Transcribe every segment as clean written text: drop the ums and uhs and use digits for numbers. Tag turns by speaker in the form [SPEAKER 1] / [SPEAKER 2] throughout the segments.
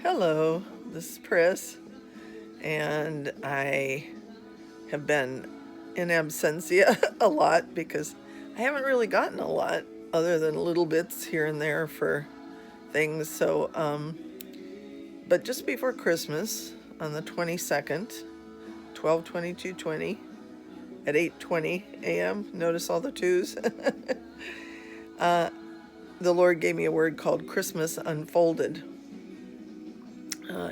[SPEAKER 1] Hello, this is Pris, and I have been in absentia a lot because I haven't really gotten a lot other than little bits here and there for things. But just before Christmas, on the 22nd, 12/22/20, at 8:20 a.m., notice all the twos, the Lord gave me a word called Christmas Unfolded.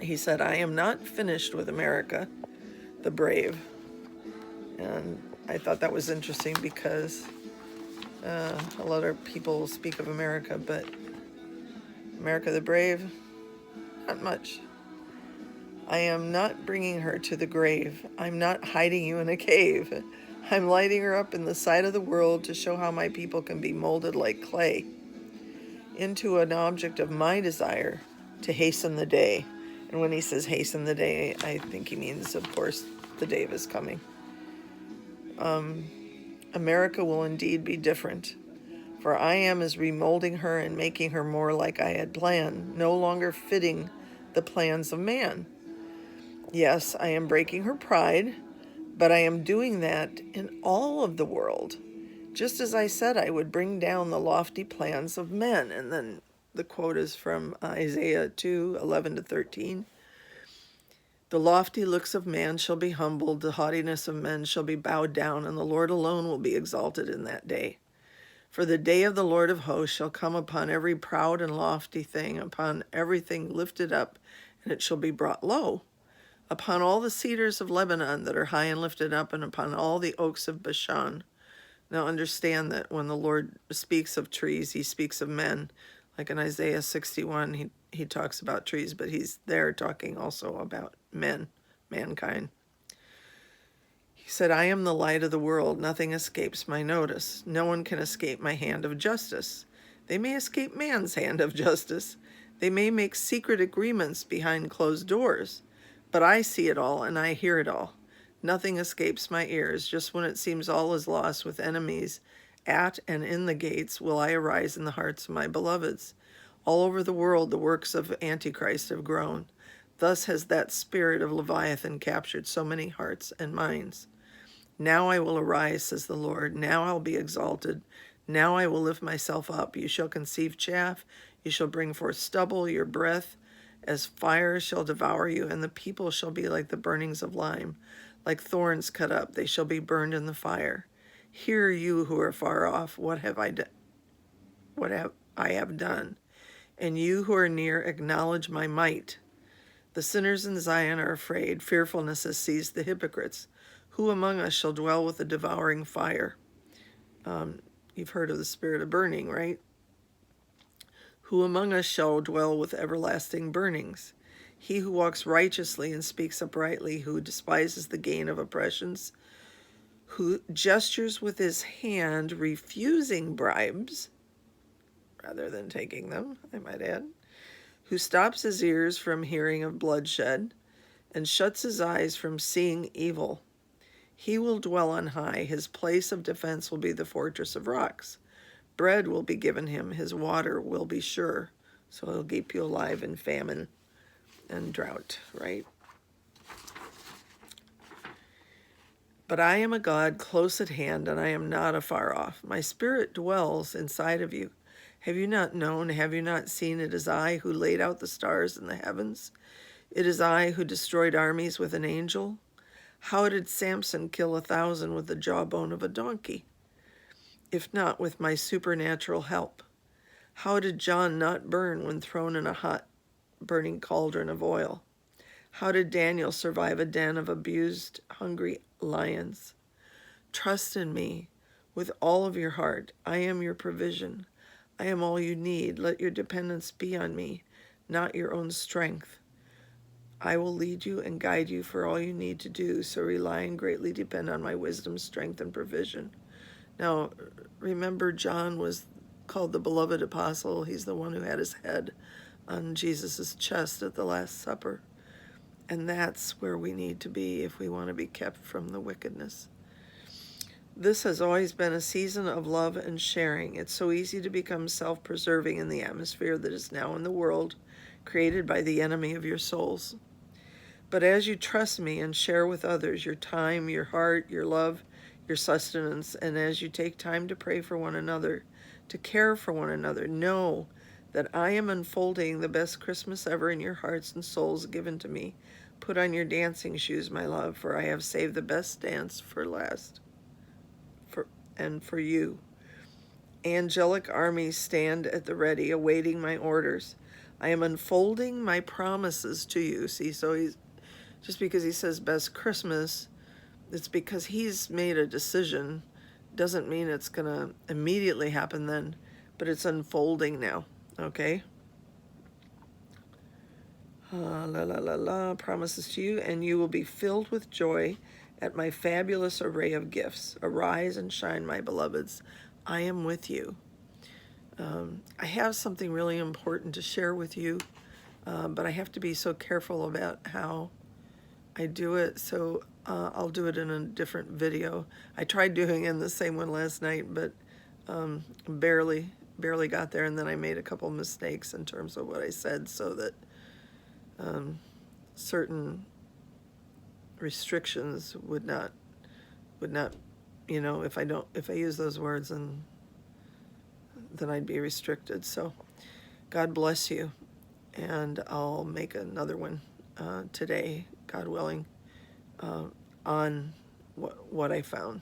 [SPEAKER 1] He said, I am not finished with America, the brave. And I thought that was interesting because a lot of people speak of America, but America the brave, not much. I am not bringing her to the grave. I'm not hiding you in a cave. I'm lighting her up in the sight of the world to show how my people can be molded like clay into an object of my desire to hasten the day. And when he says hasten the day, I think he means, of course, the day of his coming. America will indeed be different, for I is remolding her and making her more like I had planned, no longer fitting the plans of man. Yes, I am breaking her pride, but I am doing that in all of the world, just as I said I would bring down the lofty plans of men. And then the quote is from Isaiah 2:11-13. The lofty looks of man shall be humbled, the haughtiness of men shall be bowed down, and the Lord alone will be exalted in that day. For the day of the Lord of hosts shall come upon every proud and lofty thing, upon everything lifted up, and it shall be brought low, upon all the cedars of Lebanon that are high and lifted up, and upon all the oaks of Bashan. Now understand that when the Lord speaks of trees, he speaks of men. Like in Isaiah 61, he talks about trees, but he's there talking also about men, mankind. He said, I am the light of the world. Nothing escapes my notice. No one can escape my hand of justice. They may escape man's hand of justice. They may make secret agreements behind closed doors. But I see it all and I hear it all. Nothing escapes my ears. Just when it seems all is lost with enemies at and in the gates, will I arise in the hearts of my beloveds. All over the world the works of Antichrist have grown. Thus has that spirit of Leviathan captured so many hearts and minds. Now I will arise, says the Lord. Now I'll be exalted. Now I will lift myself up. You shall conceive chaff. You shall bring forth stubble. Your breath as fire shall devour you, and the people shall be like the burnings of lime, like thorns cut up. They shall be burned in the fire. Hear you who are far off, what have I done? What have I have done? And you who are near, acknowledge my might. The sinners in Zion are afraid. Fearfulness has seized the hypocrites. Who among us shall dwell with the devouring fire? You've heard of the spirit of burning, right? Who among us shall dwell with everlasting burnings? He who walks righteously and speaks uprightly, who despises the gain of oppressions, who gestures with his hand, refusing bribes, rather than taking them, I might add, who stops his ears from hearing of bloodshed, and shuts his eyes from seeing evil. He will dwell on high. His place of defense will be the fortress of rocks. Bread will be given him. His water will be sure. So he'll keep you alive in famine and drought, right? But I am a God close at hand, and I am not afar off. My spirit dwells inside of you. Have you not known? Have you not seen? It is I who laid out the stars in the heavens. It is I who destroyed armies with an angel. How did Samson kill 1,000 with the jawbone of a donkey, if not with my supernatural help? How did John not burn when thrown in a hot, burning cauldron of oil? How did Daniel survive a den of abused, hungry lions? Trust in me with all of your heart. I am your provision. I am all you need. Let your dependence be on me, not your own strength. I will lead you and guide you for all you need to do, so rely and greatly depend on my wisdom, strength, and provision. Now, remember, John was called the beloved apostle. He's the one who had his head on Jesus' chest at the Last Supper. And that's where we need to be if we want to be kept from the wickedness. This has always been a season of love and sharing. It's so easy to become self-preserving in the atmosphere that is now in the world, created by the enemy of your souls. But as you trust me and share with others your time, your heart, your love, your sustenance, and as you take time to pray for one another, to care for one another, know that I am unfolding the best Christmas ever in your hearts and souls given to me. Put on your dancing shoes, my love, for I have saved the best dance for last, and for you. Angelic armies stand at the ready, awaiting my orders. I am unfolding my promises to you. See, so he's just because he says best Christmas, it's because he's made a decision. Doesn't mean it's going to immediately happen then, but it's unfolding now, okay? Promises to you, and you will be filled with joy at my fabulous array of gifts. Arise and shine, my beloveds. I am with you. I have something really important to share with you, but I have to be so careful about how I do it, so I'll do it in a different video. I tried doing it in the same one last night, but barely got there, and then I made a couple mistakes in terms of what I said, so that certain restrictions would not, you know, if I use those words, and then I'd be restricted. So God bless you, and I'll make another one today, God willing, on what I found.